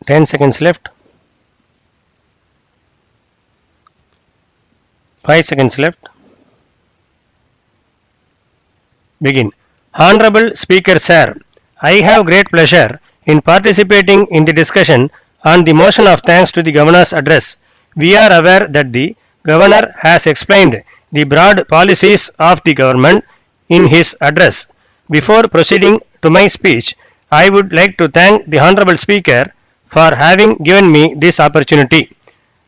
10 seconds left. 5 seconds left. Begin. Honorable Speaker Sir, I have great pleasure in participating in the discussion on the motion of thanks to the Governor's address. We are aware that the Governor has explained the broad policies of the government in his address. Before proceeding to my speech, I would like to thank the Honorable Speaker for having given me this opportunity.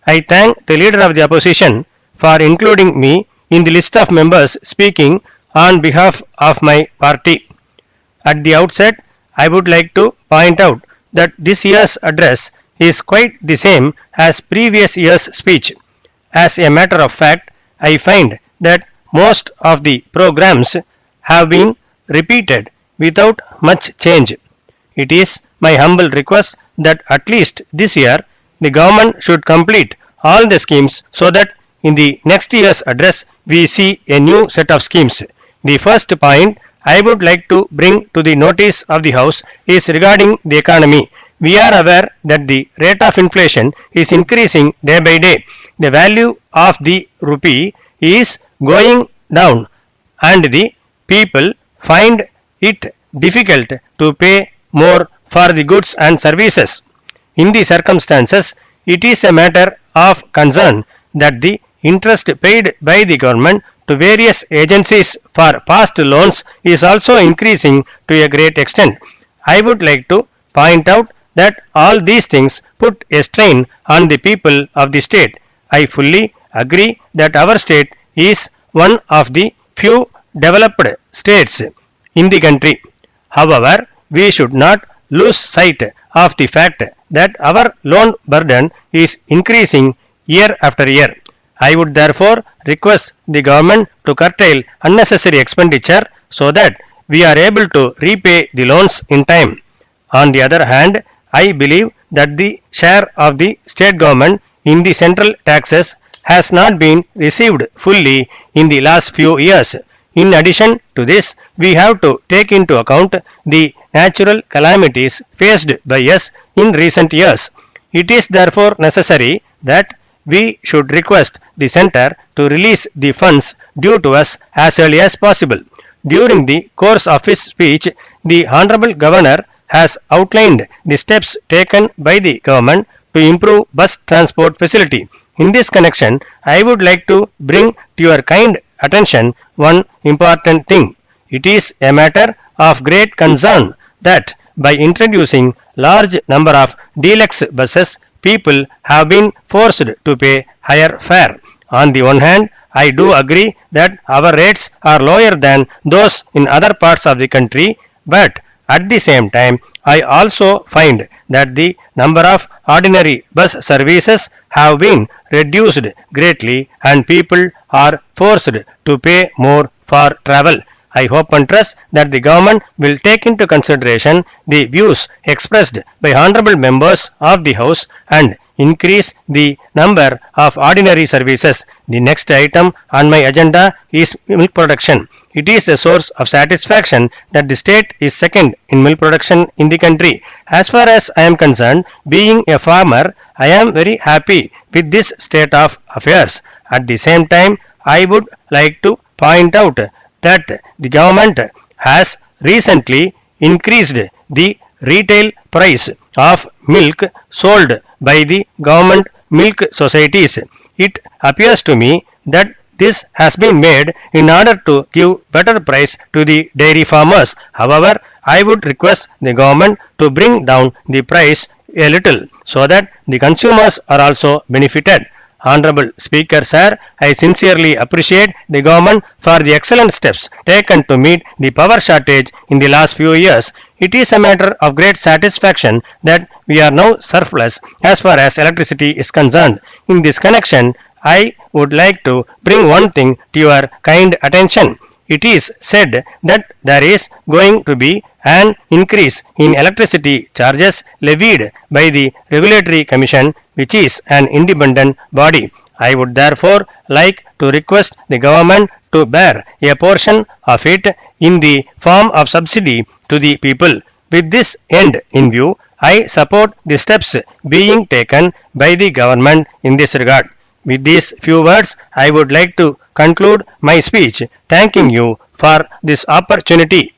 I thank the Leader of the Opposition for including me in the list of members speaking on behalf of my party. At the outset, I would like to point out that this year's address is quite the same as previous year's speech. As a matter of fact, I find that most of the programs have been repeated without much change. It is my humble request that at least this year the government should complete all the schemes so that in the next year's address we see a new set of schemes. The first point I would like to bring to the notice of the House is regarding the economy. We are aware that the rate of inflation is increasing day by day. The value of the rupee is going down and the people find it difficult to pay more for the goods and services. In the circumstances, it is a matter of concern that the interest paid by the government to various agencies for past loans is also increasing to a great extent. I would like to point out that all these things put a strain on the people of the state. I fully agree that our state is one of the few developed states in the country. However, we should not lose sight of the fact that our loan burden is increasing year after year. I would therefore request the government to curtail unnecessary expenditure so that we are able to repay the loans in time. On the other hand, I believe that the share of the state government in the central taxes has not been received fully in the last few years. In addition to this, we have to take into account the natural calamities faced by us in recent years. It is therefore necessary that we should request the centre to release the funds due to us as early as possible. During the course of his speech, the Honorable Governor has outlined the steps taken by the government to improve bus transport facility. In this connection, I would like to bring to your kind attention one important thing. It is a matter of great concern that by introducing large number of deluxe buses, people have been forced to pay higher fare. On the one hand, I do agree that our rates are lower than those in other parts of the country, but at the same time, I also find that the number of ordinary bus services have been reduced greatly and people are forced to pay more for travel. I hope and trust that the government will take into consideration the views expressed by honorable members of the House and increase the number of ordinary services. The next item on my agenda is milk production. It is a source of satisfaction that the state is second in milk production in the country. As far as I am concerned, being a farmer, I am very happy with this state of affairs. At the same time, I would like to point out that the government has recently increased the retail price of milk sold by the government milk societies. It appears to me that this has been made in order to give better price to the dairy farmers. However, I would request the government to bring down the price a little so that the consumers are also benefited. Honorable Speaker Sir, I sincerely appreciate the government for the excellent steps taken to meet the power shortage in the last few years. It is a matter of great satisfaction that we are now surplus as far as electricity is concerned. In this connection, I would like to bring one thing to your kind attention. It is said that there is going to be an increase in electricity charges levied by the Regulatory Commission, which is an independent body. I would therefore like to request the government to bear a portion of it in the form of subsidy to the people. With this end in view, I support the steps being taken by the government in this regard. With these few words, I would like to conclude my speech, thanking you for this opportunity.